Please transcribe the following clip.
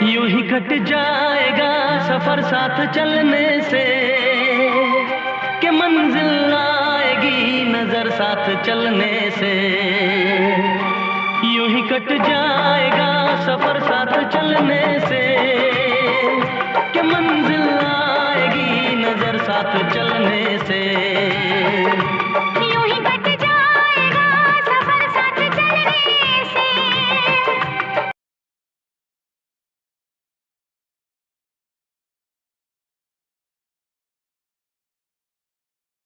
यूं ही कट जाएगा सफर साथ चलने से, कि मंजिल आएगी नजर साथ चलने से। यूं ही कट जाएगा सफर साथ चलने से,